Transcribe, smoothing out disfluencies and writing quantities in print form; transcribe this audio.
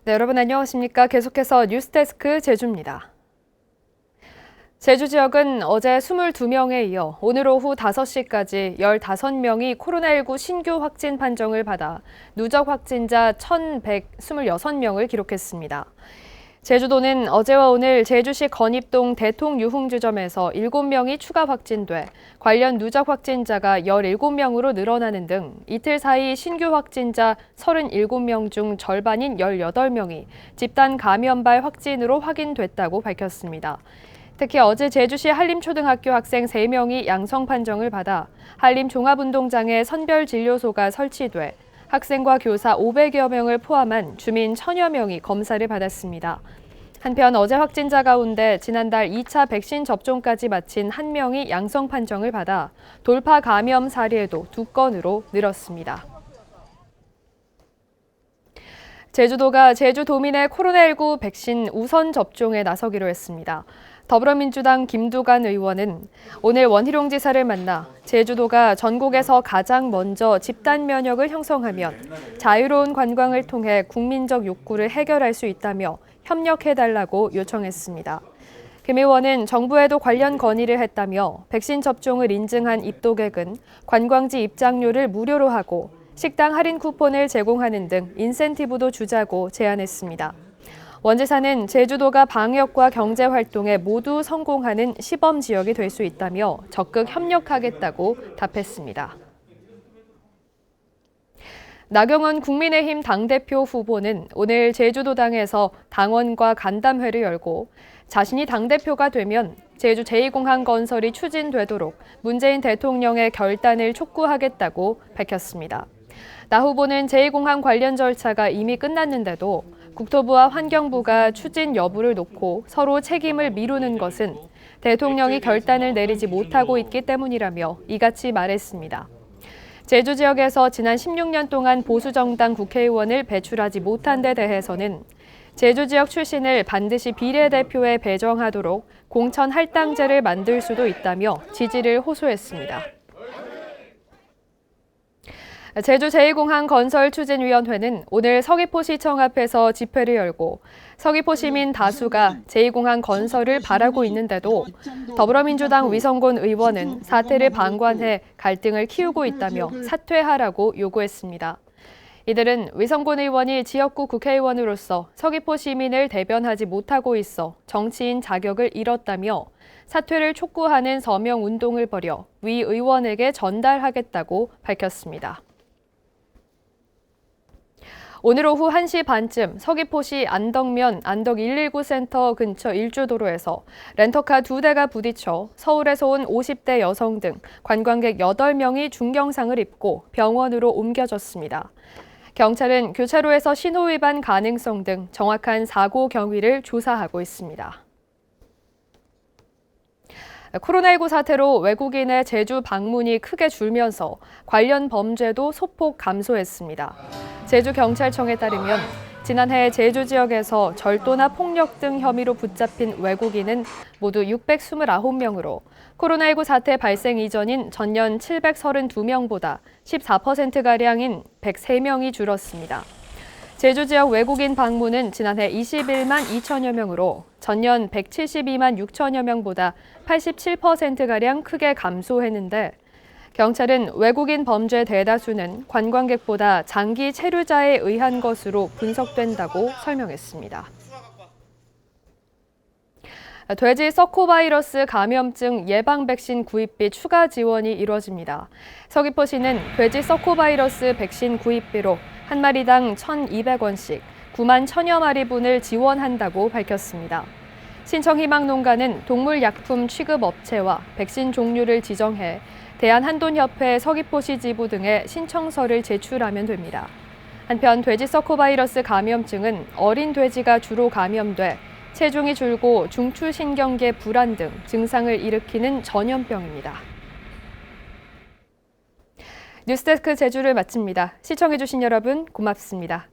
네, 여러분 안녕하십니까? 계속해서 뉴스데스크 제주입니다. 제주 지역은 어제 22명에 이어 오늘 오후 5시까지 15명이 코로나19 신규 확진 판정을 받아 누적 확진자 1,126명을 기록했습니다. 제주도는 어제와 오늘 제주시 건입동 대통유흥주점에서 7명이 추가 확진돼 관련 누적 확진자가 17명으로 늘어나는 등 이틀 사이 신규 확진자 37명 중 절반인 18명이 집단 감염발 확진으로 확인됐다고 밝혔습니다. 특히 어제 제주시 한림초등학교 학생 3명이 양성 판정을 받아 한림종합운동장에 선별진료소가 설치돼 학생과 교사 500여 명을 포함한 주민 1,000여 명이 검사를 받았습니다. 한편 어제 확진자 가운데 지난달 2차 백신 접종까지 마친 1명이 양성 판정을 받아 돌파 감염 사례도 2건으로 늘었습니다. 제주도가 제주도민의 코로나19 백신 우선 접종에 나서기로 했습니다. 더불어민주당 김두관 의원은 오늘 원희룡 지사를 만나 제주도가 전국에서 가장 먼저 집단 면역을 형성하면 자유로운 관광을 통해 국민적 욕구를 해결할 수 있다며 협력해달라고 요청했습니다. 김 의원은 정부에도 관련 건의를 했다며 백신 접종을 인증한 입도객은 관광지 입장료를 무료로 하고 식당 할인 쿠폰을 제공하는 등 인센티브도 주자고 제안했습니다. 원 지사는 제주도가 방역과 경제 활동에 모두 성공하는 시범 지역이 될 수 있다며 적극 협력하겠다고 답했습니다. 나경원 국민의힘 당대표 후보는 오늘 제주도당에서 당원과 간담회를 열고 자신이 당대표가 되면 제주 제2공항 건설이 추진되도록 문재인 대통령의 결단을 촉구하겠다고 밝혔습니다. 나 후보는 제2공항 관련 절차가 이미 끝났는데도 국토부와 환경부가 추진 여부를 놓고 서로 책임을 미루는 것은 대통령이 결단을 내리지 못하고 있기 때문이라며 이같이 말했습니다. 제주 지역에서 지난 16년 동안 보수정당 국회의원을 배출하지 못한 데 대해서는 제주 지역 출신을 반드시 비례대표에 배정하도록 공천 할당제를 만들 수도 있다며 지지를 호소했습니다. 제주 제2공항 건설추진위원회는 오늘 서귀포시청 앞에서 집회를 열고 서귀포 시민 다수가 제2공항 건설을 바라고 있는데도 더불어민주당 위성곤 의원은 사태를 방관해 갈등을 키우고 있다며 사퇴하라고 요구했습니다. 이들은 위성곤 의원이 지역구 국회의원으로서 서귀포 시민을 대변하지 못하고 있어 정치인 자격을 잃었다며 사퇴를 촉구하는 서명 운동을 벌여 위 의원에게 전달하겠다고 밝혔습니다. 오늘 오후 1시 반쯤 서귀포시 안덕면 안덕 119 센터 근처 일주도로에서 렌터카 2대가 부딪혀 서울에서 온 50대 여성 등 관광객 8명이 중경상을 입고 병원으로 옮겨졌습니다. 경찰은 교차로에서 신호 위반 가능성 등 정확한 사고 경위를 조사하고 있습니다. 코로나19 사태로 외국인의 제주 방문이 크게 줄면서 관련 범죄도 소폭 감소했습니다. 제주경찰청에 따르면 지난해 제주 지역에서 절도나 폭력 등 혐의로 붙잡힌 외국인은 모두 629명으로 코로나19 사태 발생 이전인 전년 732명보다 14%가량인 103명이 줄었습니다. 제주 지역 외국인 방문은 지난해 21만 2천여 명으로 전년 172만 6천여 명보다 87%가량 크게 감소했는데 경찰은 외국인 범죄 대다수는 관광객보다 장기 체류자에 의한 것으로 분석된다고 설명했습니다. 돼지 서코바이러스 감염증 예방 백신 구입비 추가 지원이 이루어집니다. 서귀포시는 돼지 서코바이러스 백신 구입비로 한 마리당 1,200원씩 9만 1,000여 마리분을 지원한다고 밝혔습니다. 신청희망농가는 동물약품 취급업체와 백신 종류를 지정해 대한한돈협회 서귀포시 지부 등에 신청서를 제출하면 됩니다. 한편 돼지 서코바이러스 감염증은 어린 돼지가 주로 감염돼 체중이 줄고 중추신경계 불안 등 증상을 일으키는 전염병입니다. 뉴스데스크 제주를 마칩니다. 시청해주신 여러분 고맙습니다.